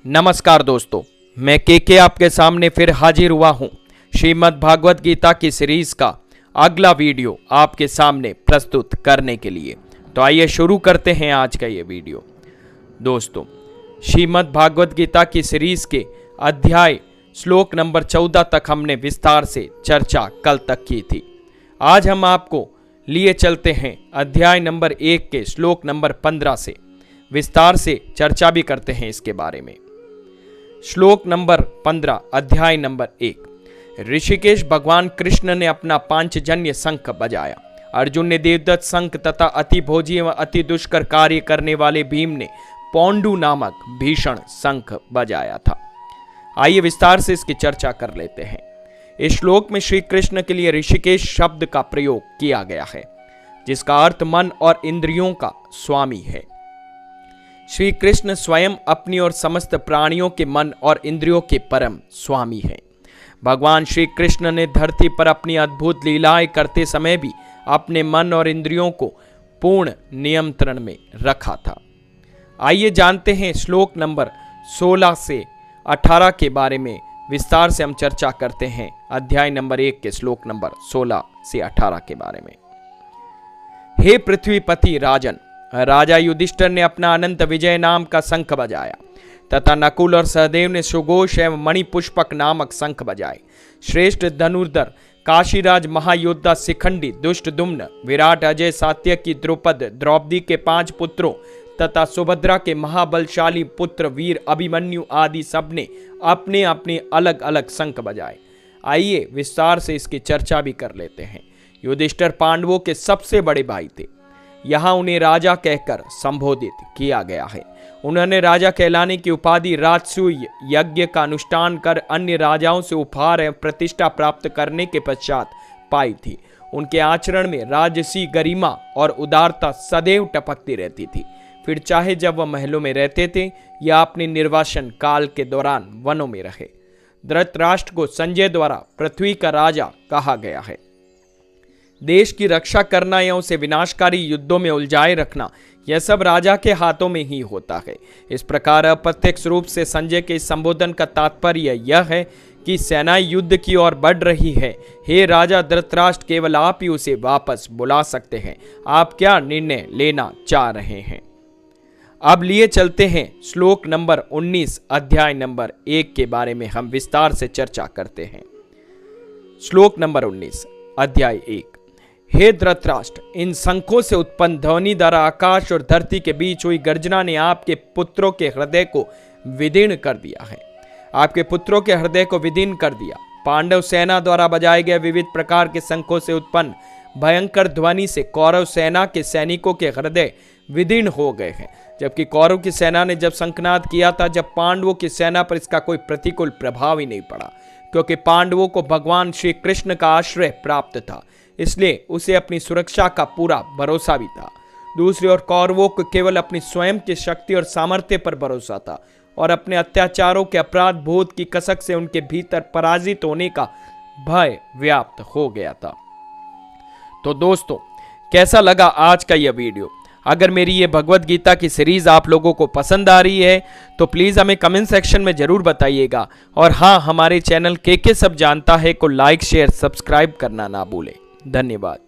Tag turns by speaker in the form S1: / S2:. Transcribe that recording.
S1: नमस्कार दोस्तों, मैं के आपके सामने फिर हाजिर हुआ हूं श्रीमद् भागवत गीता की सीरीज का अगला वीडियो आपके सामने प्रस्तुत करने के लिए। तो आइए शुरू करते हैं आज का ये वीडियो। दोस्तों, श्रीमद् भागवत गीता की सीरीज के अध्याय श्लोक नंबर 14 तक हमने विस्तार से चर्चा कल तक की थी। आज हम आपको लिए चलते हैं अध्याय नंबर 1 के श्लोक नंबर 15 से विस्तार से चर्चा भी करते हैं इसके बारे में। श्लोक नंबर 15 अध्याय नंबर 1। ऋषिकेश भगवान कृष्ण ने अपना पांचजन्य शंख बजाया। अर्जुन ने देवदत्त शंख तथा अति भोजी एवं अति दुष्कर कार्य करने वाले भीम ने पौंडू नामक भीषण शंख बजाया था। आइए विस्तार से इसकी चर्चा कर लेते हैं। इस श्लोक में श्री कृष्ण के लिए ऋषिकेश शब्द का प्रयोग किया गया है, जिसका अर्थ मन और इंद्रियों का स्वामी है। श्री कृष्ण स्वयं अपनी और समस्त प्राणियों के मन और इंद्रियों के परम स्वामी हैं। भगवान श्री कृष्ण ने धरती पर अपनी अद्भुत लीलाएं करते समय भी अपने मन और इंद्रियों को पूर्ण नियंत्रण में रखा था। आइए जानते हैं श्लोक नंबर 16 से 18 के बारे में विस्तार से हम चर्चा करते हैं। अध्याय नंबर 1 के श्लोक नंबर 16 से 18 के बारे में। हे पृथ्वीपति राजन, राजा युधिष्ठिर ने अपना अनंत विजय नाम का शंख बजाया तथा नकुल और सहदेव ने सुघोष एवं मणिपुष्पक नामक शंख बजाए। श्रेष्ठ धनुर्धर काशीराज महायोद्धा शिखंडी दुष्टदुम्न विराट अजय सात्यकी द्रुपद द्रौपदी के 5 पुत्रों तथा सुभद्रा के महाबलशाली पुत्र वीर अभिमन्यु आदि सबने अपने अपने अलग अलग शंख बजाए। आइए विस्तार से इसकी चर्चा भी कर लेते हैं। युधिष्ठिर पांडवों के सबसे बड़े भाई थे। यहाँ उन्हें राजा कहकर संबोधित किया गया है। उन्होंने राजा कहलाने की उपाधि राजसूय यज्ञ का अनुष्ठान कर अन्य राजाओं से उपहार एवं प्रतिष्ठा प्राप्त करने के पश्चात पाई थी। उनके आचरण में राजसी गरिमा और उदारता सदैव टपकती रहती थी। फिर चाहे जब वह महलों में रहते थे या अपने निर्वासन काल के दौरान वनों में रहे। धृतराष्ट्र को संजय द्वारा पृथ्वी का राजा कहा गया है। देश की रक्षा करना या उसे विनाशकारी युद्धों में उलझाए रखना, यह सब राजा के हाथों में ही होता है। इस प्रकार अप्रत्यक्ष रूप से संजय के संबोधन का तात्पर्य यह है कि सेनाएं युद्ध की ओर बढ़ रही है। हे राजा धृतराष्ट्र, केवल आप ही उसे वापस बुला सकते हैं। आप क्या निर्णय लेना चाह रहे हैं? अब लिए चलते हैं श्लोक नंबर 19 अध्याय नंबर 1 के बारे में हम विस्तार से चर्चा करते हैं। श्लोक नंबर 19 अध्याय 1। हे धृतराष्ट्र, इन शंखों से उत्पन्न ध्वनि द्वारा आकाश और धरती के बीच हुई गर्जना ने आपके पुत्रों के हृदय को विदीर्ण कर दिया है। आपके पुत्रों के हृदय को विदीर्ण कर दिया। पांडव सेना द्वारा बजाए गए विविध प्रकार के शंखों से उत्पन्न भयंकर ध्वनि से कौरव सेना के सैनिकों के हृदय विदीर्ण हो गए हैं, जबकि कौरव की सेना ने जब शंखनाद किया था, जब पांडवों की सेना पर इसका कोई प्रतिकूल प्रभाव ही नहीं पड़ा, क्योंकि पांडवों को भगवान श्री कृष्ण का आश्रय प्राप्त था, इसलिए उसे अपनी सुरक्षा का पूरा भरोसा भी था। दूसरी ओर कौरवों को केवल अपनी स्वयं की शक्ति और सामर्थ्य पर भरोसा था और अपने अत्याचारों के अपराध बोध की कसक से उनके भीतर पराजित होने का भय व्याप्त हो गया था। तो दोस्तों, कैसा लगा आज का यह वीडियो? अगर मेरी ये भगवत गीता की सीरीज आप लोगों को पसंद आ रही है तो प्लीज़ हमें कमेंट सेक्शन में ज़रूर बताइएगा। और हाँ, हमारे चैनल के सब जानता है को लाइक शेयर सब्सक्राइब करना ना भूलें। धन्यवाद।